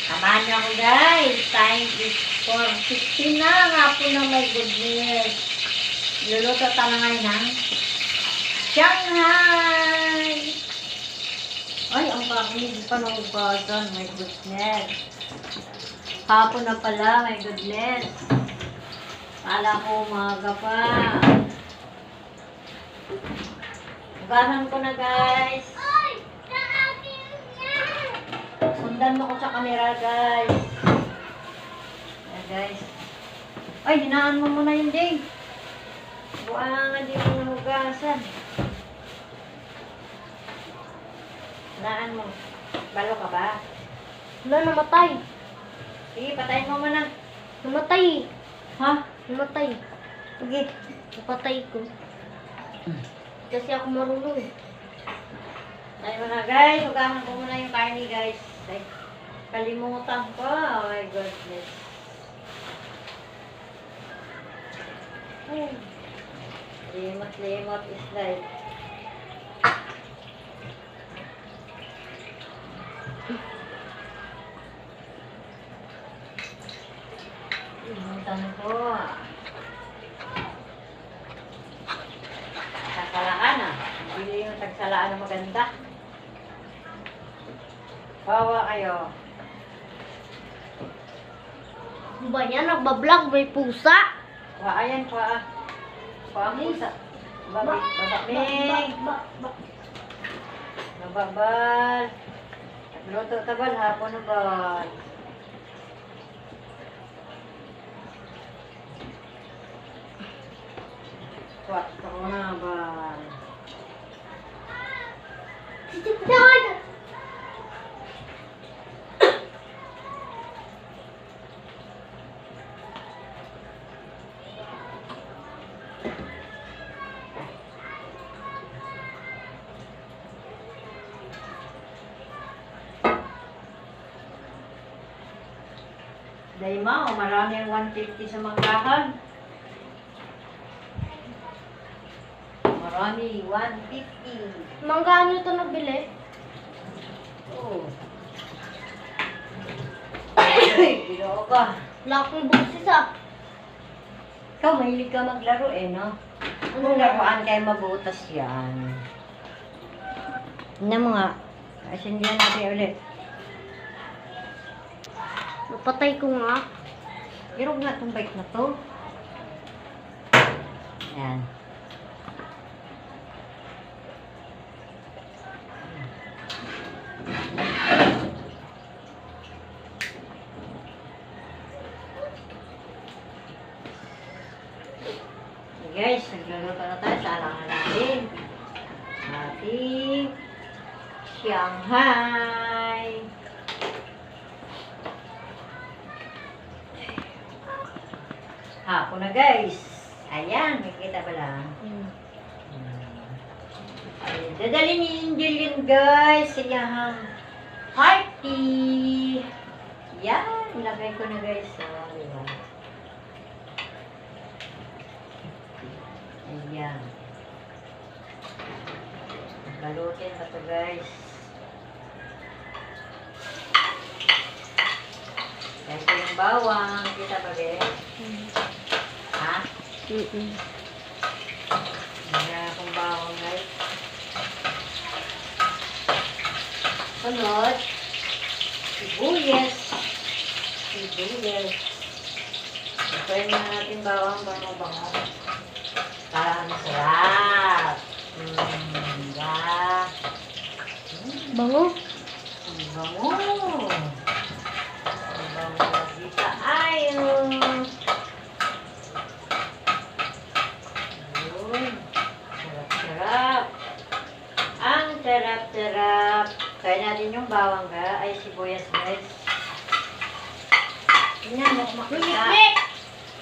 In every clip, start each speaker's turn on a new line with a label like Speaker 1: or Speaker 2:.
Speaker 1: Samahan niyo ako guys. Time is 4:16 na. Nga po na my goodness. Luluto tayo ngayon ng Shanghai. Ay, ang kakini pa ng ugasan. My goodness. Hapon na pala. My goodness. Kala ko umaga pa. Ugasan ko na guys. Sundan mo ko sa camera guys. Ayan guys. Ay, hinaan mo muna yun ding. Buwan nga di mo nahugasan. Hinaan mo. Balo ka ba?
Speaker 2: Wala, namatay.
Speaker 1: Sige, patayin mo muna.
Speaker 2: Namatay.
Speaker 1: Ha?
Speaker 2: Namatay.
Speaker 1: Sige.
Speaker 2: Napatay ko. Kasi ako marunong.
Speaker 1: Tayo muna guys. Ugasan ko muna yung karne guys. Ay, kalimutan ko. Oh my goodness. Limot is life. Limutan ko. Tagsalaan ah. Bili yung tagsalaan na maganda. Bawa kayo.
Speaker 2: Ano ba yan? Nagbablog, may pusa.
Speaker 1: Ayan pa. Paamo sa babaming. Nababal. Nagluto tabal hapon na ba? Swat ko na ba? Dahil ma, marami ang 150 sa manggahan. Marami, 150.
Speaker 2: Manggaano ito nabili?
Speaker 1: Oo. Bilo ka.
Speaker 2: Wala akong buksis ah.
Speaker 1: Ikaw, mahilig ka maglaro eh, no? Kung laruan kayo mabutas yan. Ano mo nga? Asindihan natin ulit.
Speaker 2: Napatay ko nga.
Speaker 1: Irog na itong bike na to. Ayan. Guys, nagluluto na tayo. Salangan natin ating Shanghai. Hapon na guys. Ayan, makikita ba lang? Dadali ni Angel yun guys. Siyahang party. Yan, ilagay ko na guys. Oh, diba? Ayan. Balutin pa to guys. Guys, yung bawang. Kita ba guys? Ha? Ayan akong bawang guys. Sunod. Sibuyas. Itoin na natin bawang bango-bango. Para masarap. Diba?
Speaker 2: Bango?
Speaker 1: Bango. Bango dito. Ayun. Ayun. Sarap-sarap. Ang sarap-sarap. Kaya natin yung bawang ga. Ay, sibuyas guys. Tingnan mo kung makita.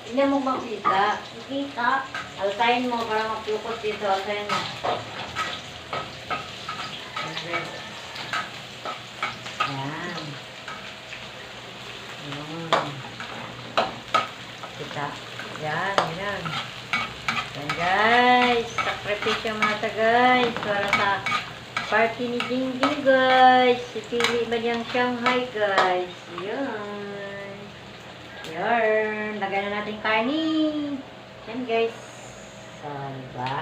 Speaker 1: Tingnan mo makita.
Speaker 2: Nakita.
Speaker 1: Altayin mo para maklukot dito. Altayin mo. Ayan. Ayan. Kita. Yan. Yan guys. Sakripisyo mga guys. Para sa party ni Jingjing, guys. Pili ba niyang Shanghai, guys? Yan. Yan. Lagay na natin kanin. Yan, guys. Diba?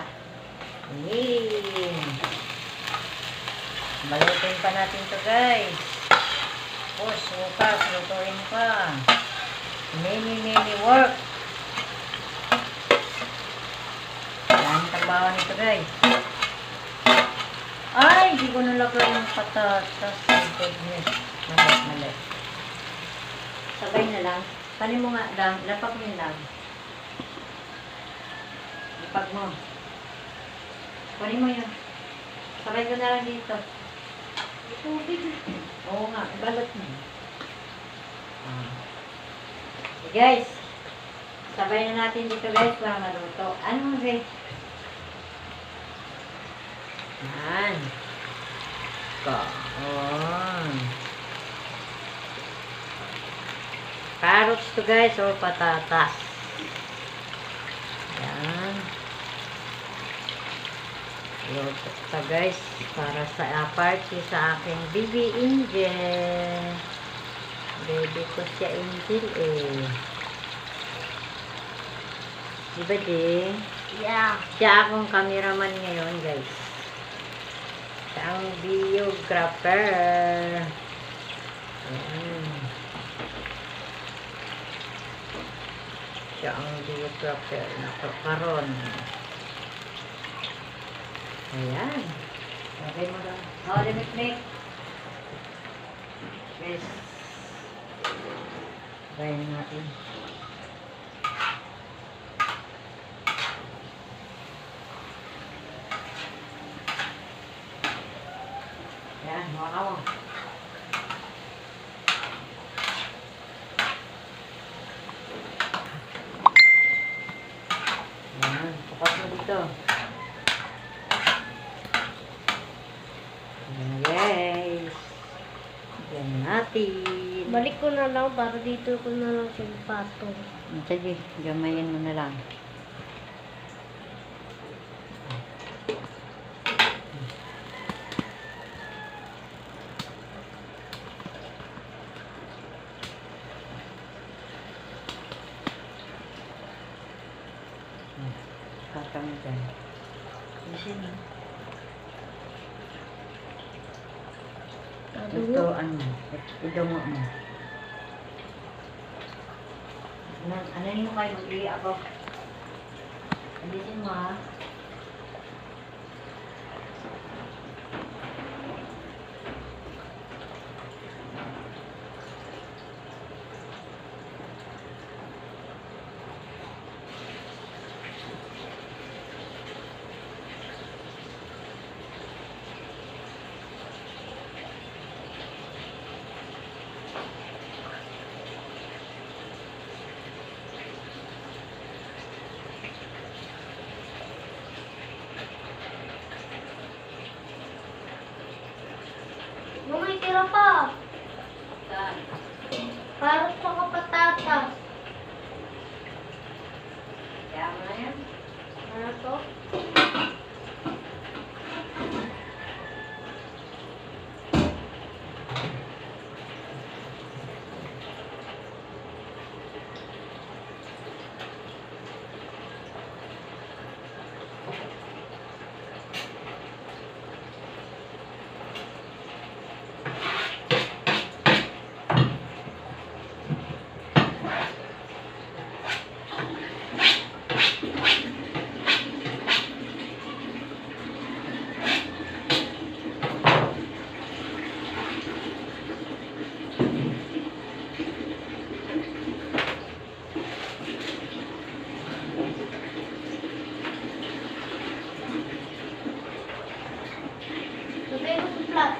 Speaker 1: Yan. Balutin pa natin to, guys. Tapos, bukas, lutuin pa. Mini work. Yan, trabaho nito, guys. Ay, di ko nalagay yung patatas. My goodness. Mali. Sabay na lang. Panin mo nga lang. Lapak mo yun lang. Lapag mo. Panin mo yun. Sabay ko na lang dito. Tubig. Oo nga. Balot mo. Okay, guys. Sabay na natin dito, guys, para maluto. Ano, guys? Yan. Kaon. Carrots to, guys, or patatas. Yan. Luto pa, guys, para sa party sa aking baby Angel. Baby ko siya Angel, eh. Diba, di?
Speaker 2: Yeah.
Speaker 1: Siya akong cameraman ngayon, guys. Siya ang videographer. Ayan. Siya ang videographer. Nakakaroon. Ayan. Okay mo lang. Oh, limit. Yes. Bayan natin. Yan, maka mo. Yan, tapat mo dito. Yan, guys. Yan natin.
Speaker 2: Balik ko na lang para dito ko na lang siya patong.
Speaker 1: Sige, gamayin mo na lang. Kakang dyan. Sino? Ito, idungo mo. Ano yung kayo? Mag-i ako. Alisin mo, ha?
Speaker 2: Yung may tira pa.
Speaker 1: Saan?
Speaker 2: Para sa patatas.
Speaker 1: Kaya mo na yan?
Speaker 2: Ano to? Lagay ko sa plat.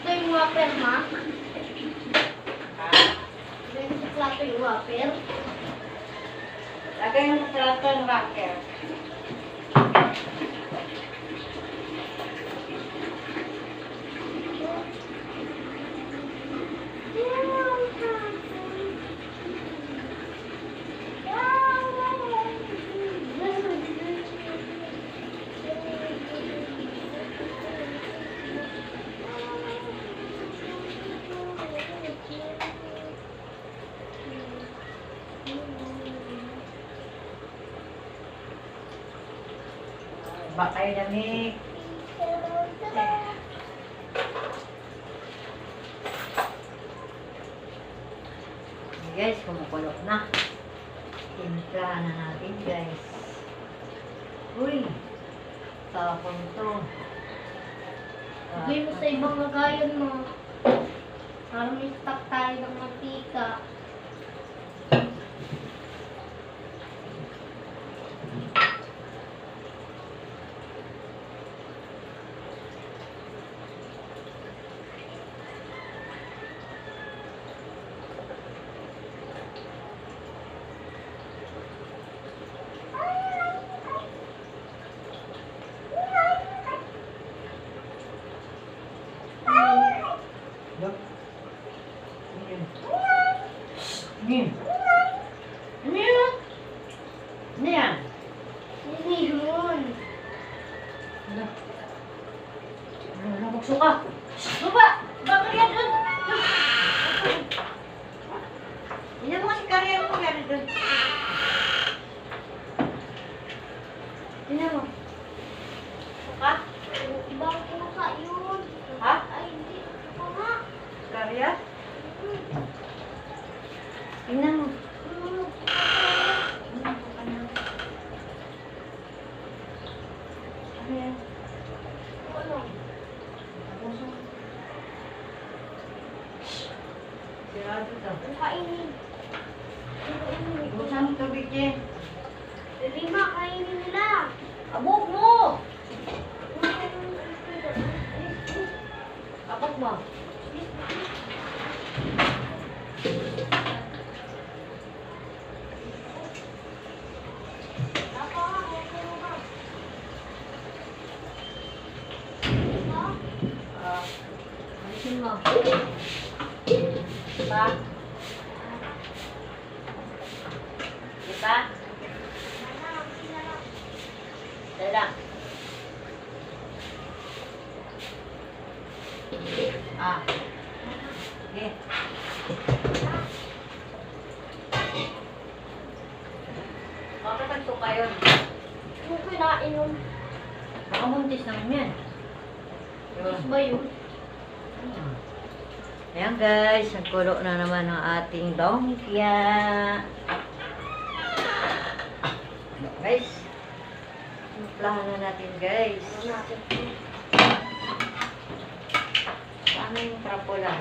Speaker 2: Ito yung whopper, ma. Lagay ko sa plato yung whopper.
Speaker 1: Lagay mo sa plato ng rocker. Baka kayo damit. Okay, guys, kumukulok na. Timplahan na natin, guys. Uy! Tapon to.
Speaker 2: Bigay mo sa ibang lagayan mo. Para may stock tayo ng mantika.
Speaker 1: Look. Ayan. Ayan. Ano yun? Ano yan?
Speaker 2: Hindi yun.
Speaker 1: Ano? Ano, bukso ka? Baba! Bakit yan doon? Hindi mo kasi karera mo yan doon. Tingnan mo. Suka?
Speaker 2: Ibang pusa yun.
Speaker 1: Ha?
Speaker 2: Ay, hindi. Ito nga.
Speaker 1: Karya? Tingnan mo. Ano yan?
Speaker 2: Ano?
Speaker 1: Puso. Sirado to.
Speaker 2: Ang kainin. Ang kainin.
Speaker 1: Ibusan mo tubig dyan.
Speaker 2: Lima, kainin nila.
Speaker 1: Abog mo! Abog mo. Alisin mo. Diba? Diba? Dala. Ah. Sige. Bakit nagsuka yun?
Speaker 2: Yung kinain yun.
Speaker 1: Baka muntis naman yan.
Speaker 2: Is ba yun?
Speaker 1: Ayan guys, nagkulo na naman ang ating dongkya. Guys, simplahan na natin guys.
Speaker 2: Ano natin?
Speaker 1: Paano yung trapola?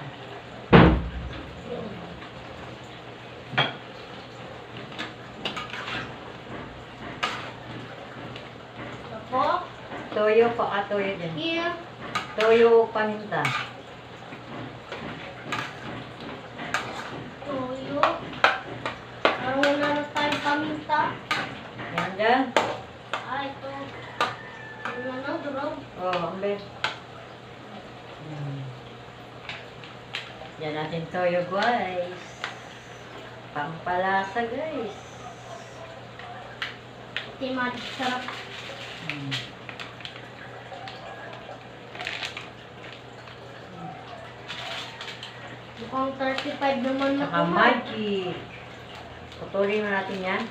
Speaker 2: Ako?
Speaker 1: Toyo pa toyo dyan.
Speaker 2: Here.
Speaker 1: Toyo paminta.
Speaker 2: Toyo. Parang wala na tayong paminta.
Speaker 1: Ayan dyan.
Speaker 2: Ay, ito. Ano na, durog?
Speaker 1: Oh, ambe. Yan natin toyo guys. Pampalasa guys.
Speaker 2: Timad, sarap. Mukhang 35 naman na
Speaker 1: Saka magic. Putulin na natin yan.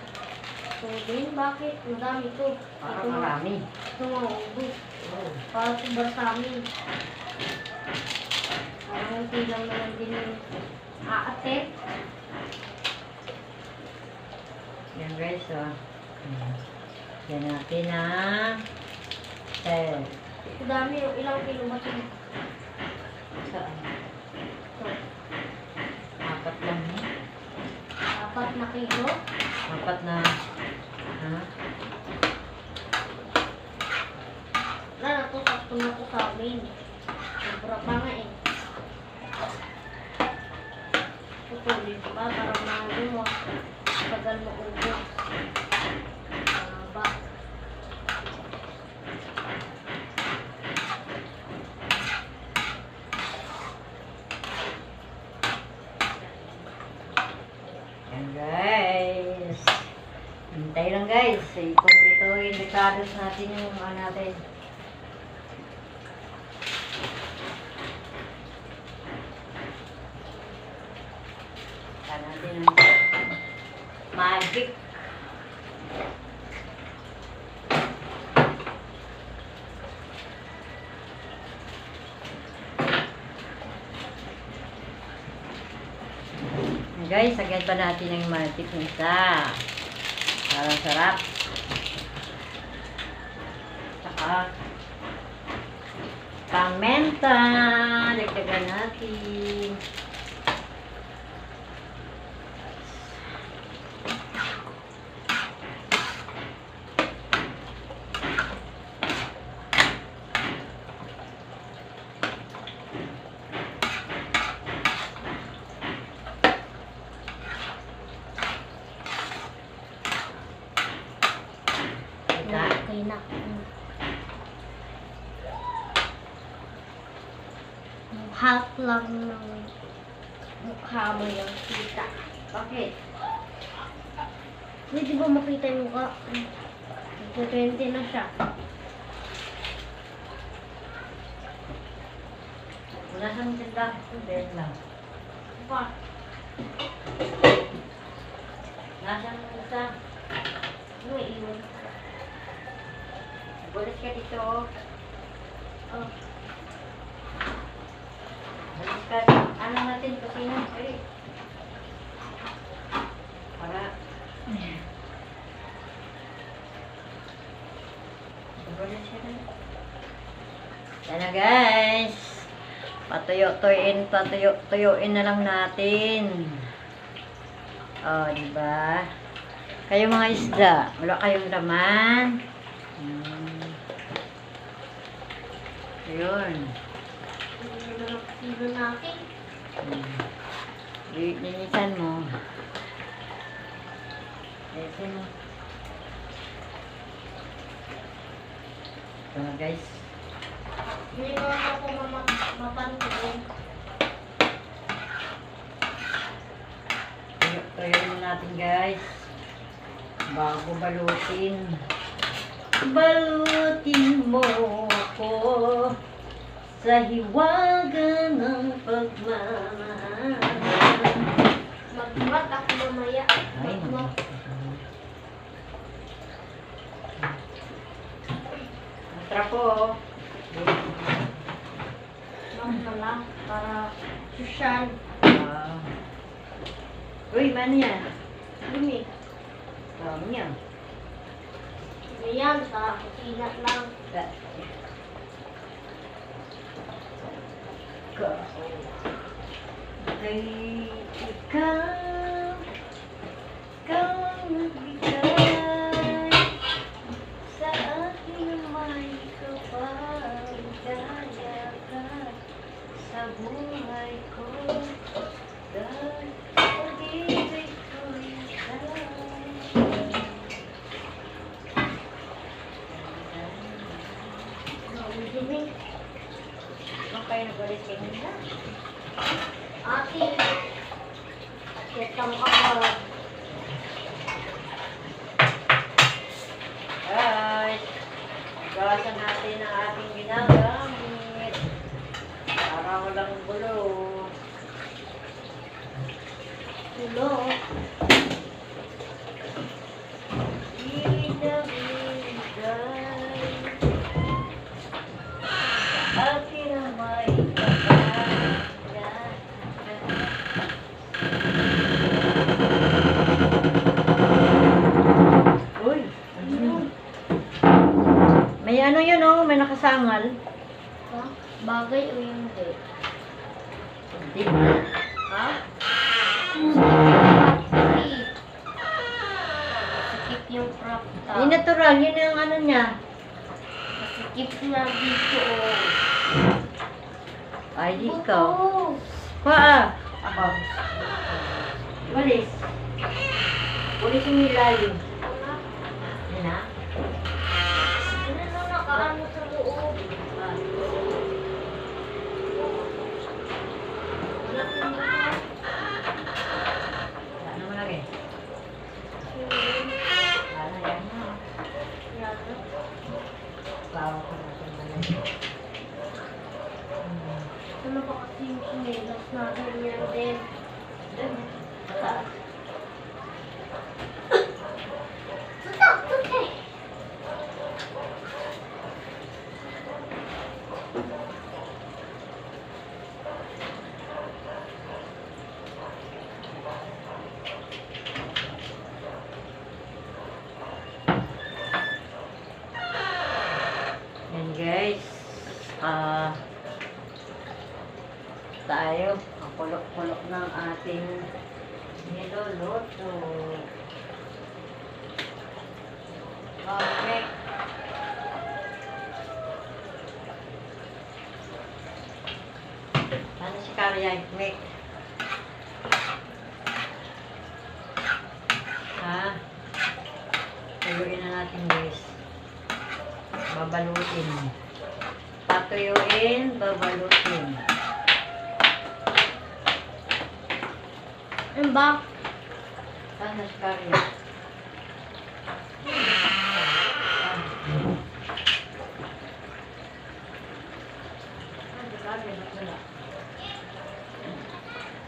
Speaker 2: So, din, bakit? Madami to.
Speaker 1: Para
Speaker 2: Ito nga.
Speaker 1: marami.
Speaker 2: Ito nga, ubus.
Speaker 1: Oh.
Speaker 2: Para sa sa amin. Parang hindi lang naman din yung aate.
Speaker 1: Yan guys, oh. Yan natin ang tel.
Speaker 2: Ito dami, yung ilang kilo ba ito?
Speaker 1: Saan?
Speaker 2: Ito,
Speaker 1: 4 lang.
Speaker 2: 4 na kilo.
Speaker 1: 4 na. Ha?
Speaker 2: Wala na to, sakto na to sa amin. Sobra pa nga eh. Tutuloy pa, parang mga mo. Tagal mo ubos. Ba?
Speaker 1: Yan guys. Hintay lang guys. I-completoin dekados natin yung natin. Saan natin ang magic. Guys, agad pa natin ang mantik nisa. Para sarap. Saka pamenta. Dagdagan natin.
Speaker 2: Okay na. Half lang ng mukha mo yung kita.
Speaker 1: Bakit?
Speaker 2: Hindi ba makita yung mukha? 20 na siya.
Speaker 1: Wala siyang tinda. Then lang.
Speaker 2: Pa.
Speaker 1: Nasaan ang isa?
Speaker 2: Ano iwan?
Speaker 1: Bulis ka dito.
Speaker 2: Oh.
Speaker 1: Bulis ka. Ano natin? Kusina. Ay. Para. Bulis ka na. Yan na guys. Patuyuin na lang natin. Oh, diba? Kayo mga isda, wala kayong laman. Ayun.
Speaker 2: Sino natin?
Speaker 1: Linisan mo. Linisan mo. Ito na guys.
Speaker 2: Hindi ko ako mapansin.
Speaker 1: Tuyuin mo natin guys. Bago balutin. Balutin mo ako sa hiwaga ng pagmamahal.
Speaker 2: Magmat ako mamaya.
Speaker 1: Ay,
Speaker 2: Magmat.
Speaker 1: ang trapo.
Speaker 2: Na lang para sosyal.
Speaker 1: Uy, ano yan?
Speaker 2: Dumi.
Speaker 1: Ano yan?
Speaker 2: Ayan, sa kusina lang.
Speaker 1: Kay ikaw ang nagbigay sa aking may kapag-gaya ka sa buhay ko. Dahil pag-ibig ko'y
Speaker 2: Dumi.
Speaker 1: Ano kayo nag-ulit kayo nila?
Speaker 2: Ate. Ketang ako.
Speaker 1: Guys, gawasan natin ang ating ginagamit para walang gulo.
Speaker 2: Tulo.
Speaker 1: Inabigay sa akin ang may kapagyan. Uy, ano yun? May ano yun oh, may nakasangal.
Speaker 2: Ha? Bagay o hindi?
Speaker 1: Hindi. Ha?
Speaker 2: Sikip yung crop top.
Speaker 1: Hindi natural, yun yung ano niya.
Speaker 2: Sikip na dito.
Speaker 1: Ay, di ikaw.
Speaker 2: Buto.
Speaker 1: Ako. Walis. Walis yung nilalim. Yan na.
Speaker 2: Ano na nakaano sa loob? Wala kang buto.
Speaker 1: Ano mo lagi? Ano yan na.
Speaker 2: Yan.
Speaker 1: Bawa ko na sa malay.
Speaker 2: Ano ba kasi yung sinelas na ganyan din?
Speaker 1: Mataas.
Speaker 2: Tutok! Tutok!
Speaker 1: tayo. Ang kulok-kulok ng ating niluluto. Okay. Ano si Karya? Mek. Ha? Tuyuin na natin guys. Babalutin. Patuyuin, babalutin.
Speaker 2: Ano ba?
Speaker 1: Ano si Karya?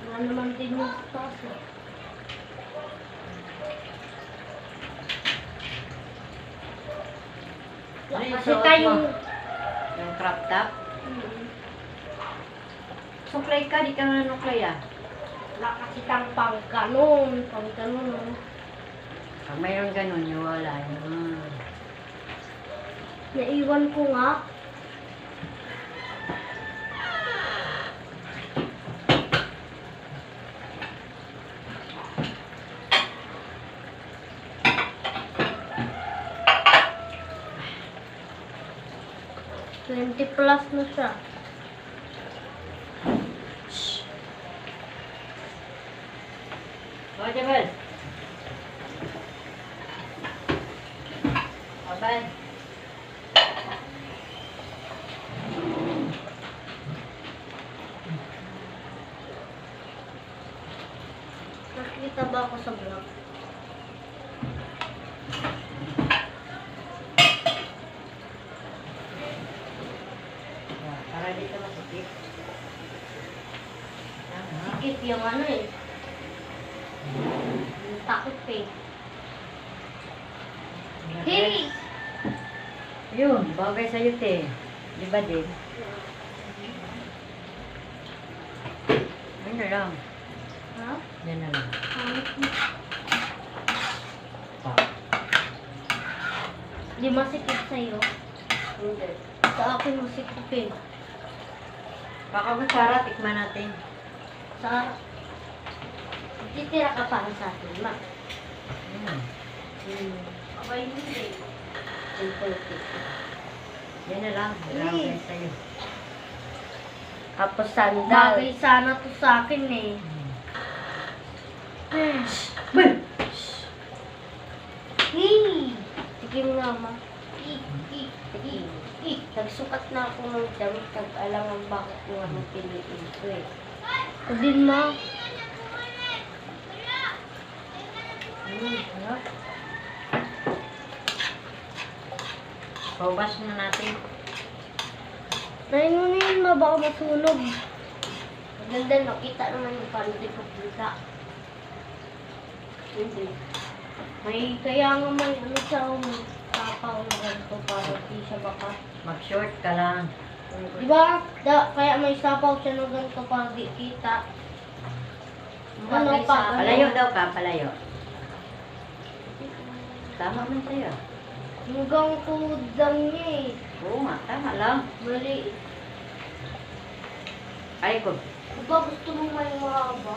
Speaker 2: Wala naman din yung taas eh.
Speaker 1: Ano yung
Speaker 2: Kasi
Speaker 1: suot
Speaker 2: tayong...
Speaker 1: mo? Yung crop top? Suklay ka, di ka nga nuklay ah.
Speaker 2: Wala kasi kang pang ganun. Pang ganun. Oh.
Speaker 1: Pag mayroon ganun, yung wala yun.
Speaker 2: Naiwan ko nga. $20 plus na siya.
Speaker 1: O, Jabal. Abay.
Speaker 2: Nakikita ba ako sa vlog?
Speaker 1: Para dito masikip.
Speaker 2: Sikip yung ano eh. Yung takot eh. Hey!
Speaker 1: Yun, bagay sa'yo, te. Di ba, din? Ayun na lang.
Speaker 2: Ha?
Speaker 1: Yan na lang.
Speaker 2: Di masikip sa'yo.
Speaker 1: Hindi.
Speaker 2: Sa akin masikip eh.
Speaker 1: Baka masara, tikman natin.
Speaker 2: Sa... Titira ka para sa akin, ma. Abay hindi.
Speaker 1: Simple cake. Yan na lang. Bagay sa'yo.
Speaker 2: Tapos sandal. Bagay sana to sa akin eh.
Speaker 1: Bal!
Speaker 2: Hey! Sige nga, ma. Sige. Nagsukat na ako ng damit. Nag-alangan bakit ko ano piliin ko eh. O din, ma.
Speaker 1: Ano? Paubas na natin.
Speaker 2: Nahin mo na yun, ma. Baka masunog. Maganda, nakita naman yung panty ko pulsa. Hindi. May kaya nga may ano siya tapaw na ganito para di siya baka.
Speaker 1: Mag-short ka lang.
Speaker 2: Diba? Kaya may sapaw siya ng ganito para di kita. Ano pa?
Speaker 1: Palayo daw ka, palayo. Tama man sa'yo.
Speaker 2: Hanggang kudang niya eh.
Speaker 1: Oo nga, tama lang.
Speaker 2: Mali.
Speaker 1: Ay ko,
Speaker 2: Diba gusto mong may mahaba?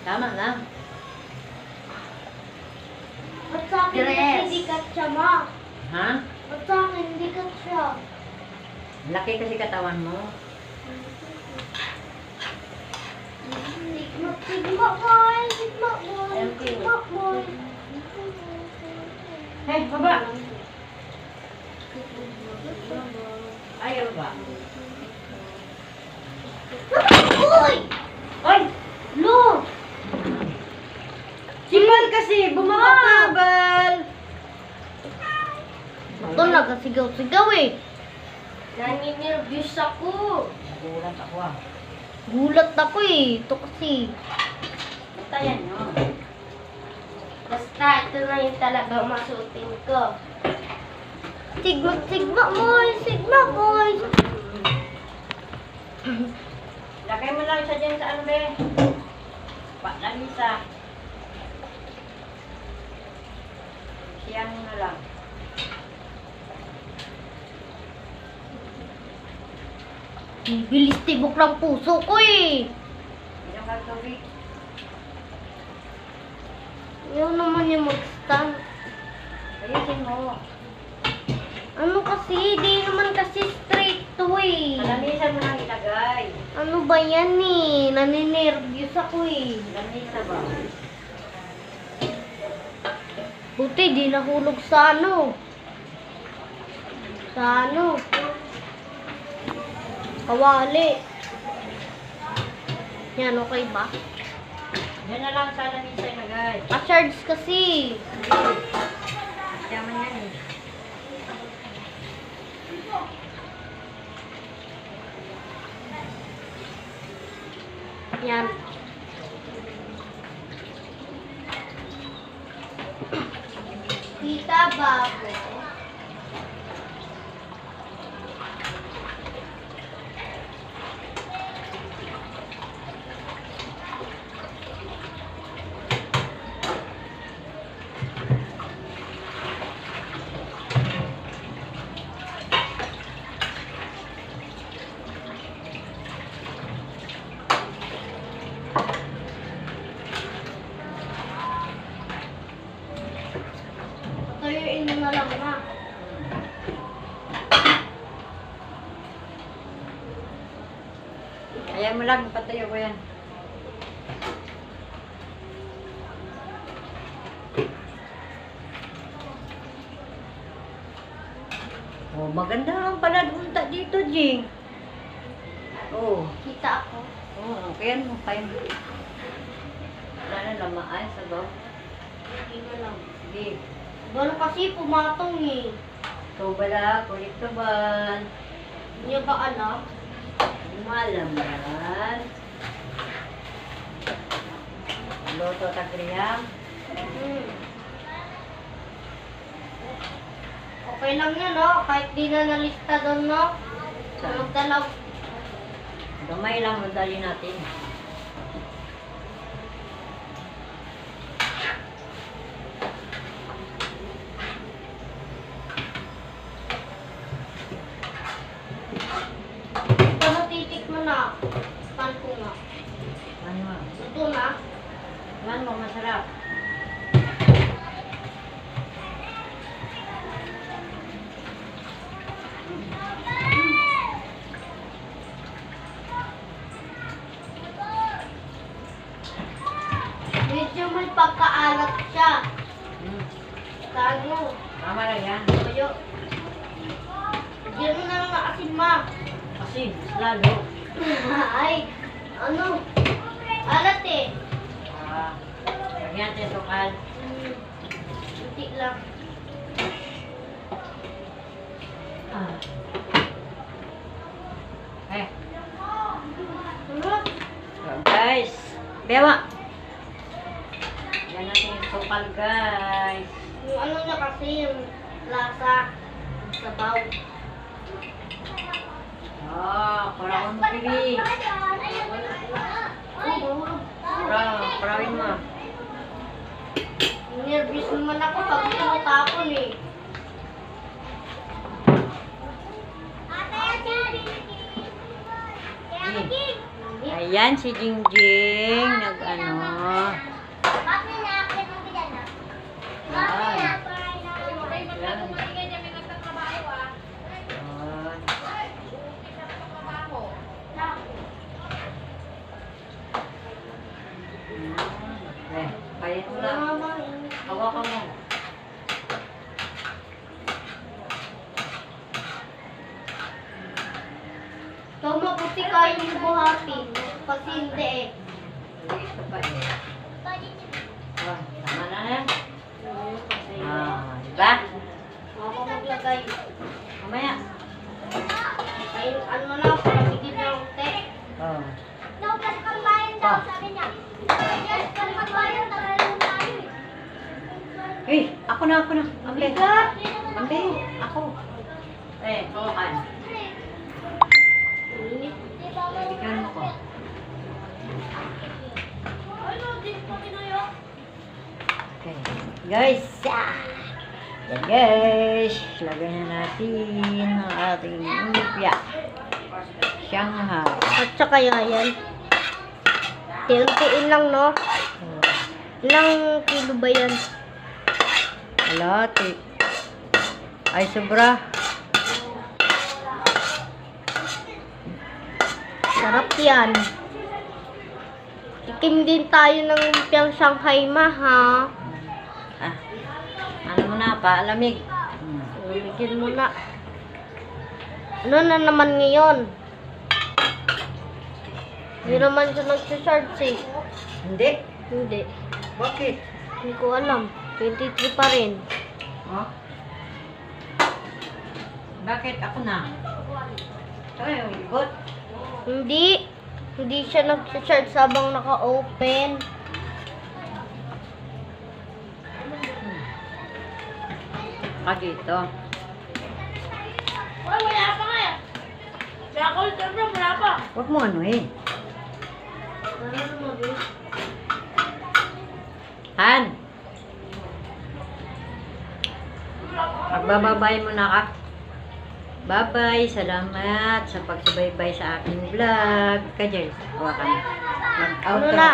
Speaker 1: tama lang.
Speaker 2: Ba't sa akin
Speaker 1: Dress.
Speaker 2: kasi hindi kat siya, ma?
Speaker 1: Ha?
Speaker 2: Ba't sa akin hindi kat siya?
Speaker 1: Laki kasi katawan mo.
Speaker 2: Sigma, sigma boy! Sigma boy! Sigma boy!
Speaker 1: Hey, baba! Ayaw ba?
Speaker 2: Uy!
Speaker 1: Oy!
Speaker 2: Lo!
Speaker 1: Si Bal kasi, bumaba ka, Bal!
Speaker 2: Ito nagasigaw-sigaw eh. Naninervyos ako.
Speaker 1: Nagulat ako ah.
Speaker 2: Gulat ako eh. Ito kasi.
Speaker 1: Basta yan, no?
Speaker 2: Basta ito na yung talaga masuotin ko. Sigma, sigma boy! Sigma boy!
Speaker 1: Lagay mo lang siya dyan sa ano, be? Lang isa. Siyan mo na lang.
Speaker 2: Bilis tibok ng puso ko eh.
Speaker 1: Inom ka tubig.
Speaker 2: Ayaw naman yung mag-stand.
Speaker 1: Ayusin mo.
Speaker 2: Ano kasi? Di naman kasi straight to eh.
Speaker 1: Malamisan mo nang ilagay.
Speaker 2: Ano ba yan eh? Naninervyos ako eh.
Speaker 1: Lamisa ba?
Speaker 2: Buti di nahulog sa ano. Sa ano. Kawali. Yan, okay ba?
Speaker 1: Yan na lang sa lamisa ilagay.
Speaker 2: Pa-charge kasi.
Speaker 1: Yaman yan eh.
Speaker 2: Yan. Kita ba ako? Tuyuin mo na lang na.
Speaker 1: Ayan mo lang, patayo ko yan. Oh, maganda lang pala unta dito, Jing. Oh.
Speaker 2: Kita ako.
Speaker 1: Oh, kaya mo kayo. Wala na lamaan sa baw.
Speaker 2: Hindi na lang.
Speaker 1: Sige.
Speaker 2: Gano'n kasi pumatong eh.
Speaker 1: Ikaw bala, kulit ka ba?
Speaker 2: Hindi niya ba alam?
Speaker 1: Hindi mo alam yan. Loto tagriyam.
Speaker 2: Okay lang yun, no? Kahit di na nalista doon, no? Magdalaw.
Speaker 1: Gamay lang, madali natin.
Speaker 2: Ito matitik mo na. Pan ko nga.
Speaker 1: Ano mo?
Speaker 2: Ito na.
Speaker 1: Ano mo, masarap.
Speaker 2: Medyo may pagkaalat siya. Tago.
Speaker 1: Tama lang yan.
Speaker 2: Ayo. Diyan mo na lang nakasin, ma.
Speaker 1: Kasi, lalo.
Speaker 2: Ay, ano? Alat eh.
Speaker 1: Lagyan natin sukal.
Speaker 2: Hindi lang.
Speaker 1: Eh,
Speaker 2: Ano?
Speaker 1: so guys. Bewa. Lagyan natin yung sukal, guys.
Speaker 2: Yung ano niya kasi, yung lasa. Yung sabaw.
Speaker 1: Kurang mo pili. Kurawin mo.
Speaker 2: Nervous naman ako pag tinatapon eh.
Speaker 1: Ayan si Jingjing. Nag-ano. Kaya mo na. Hawakan mo.
Speaker 2: Ikaw mabuti kayo yung buhatin. Kasi hindi eh.
Speaker 1: Ito pa eh. Tama na yan. Diba?
Speaker 2: Ako maglagay.
Speaker 1: Mamaya.
Speaker 2: Ay, ano na, palamigin na ang te.
Speaker 1: Oh.
Speaker 2: No, kasi kang bayan daw, sabi niya. Yes, kasi kang bayan, tagalong tayo eh.
Speaker 1: Hey, ako na. Ambe.
Speaker 2: Bigat!
Speaker 1: Ambe, ako. Hawakan.
Speaker 2: Init.
Speaker 1: Bigyan mo ko.
Speaker 2: Ano, di pa kinayo?
Speaker 1: Okay. Guys, yan guys. Lagyan na natin ang ating lumpia. Shanghai.
Speaker 2: At saka yan. Tiuntiin lang, no? Ilang kilo ba yan?
Speaker 1: Kalahati. Ay, sobra.
Speaker 2: Sarap yan. Tikim din tayo ng lumpiang Shanghai, ma, ha?
Speaker 1: Ah, ano mo na, paalamig.
Speaker 2: Bigyan mo na. Ano na naman ngayon? Hindi naman siya nag-charge, eh.
Speaker 1: Hindi.
Speaker 2: Hindi.
Speaker 1: Bakit?
Speaker 2: Hindi ko alam. 23 pa rin.
Speaker 1: Oh? Bakit ako na? Ay, good.
Speaker 2: Hindi. Hindi siya nag-charge habang naka-open.
Speaker 1: Ka dito.
Speaker 2: Wala pa nga. Kaya ako wala pa.
Speaker 1: Huwag mo ano eh. Han! Magbababay muna ka. Bye-bye. Salamat sa pagsubaybay sa aking vlog. Kajel, huwa ka na.
Speaker 2: Ano
Speaker 1: Mag-outro.
Speaker 2: na?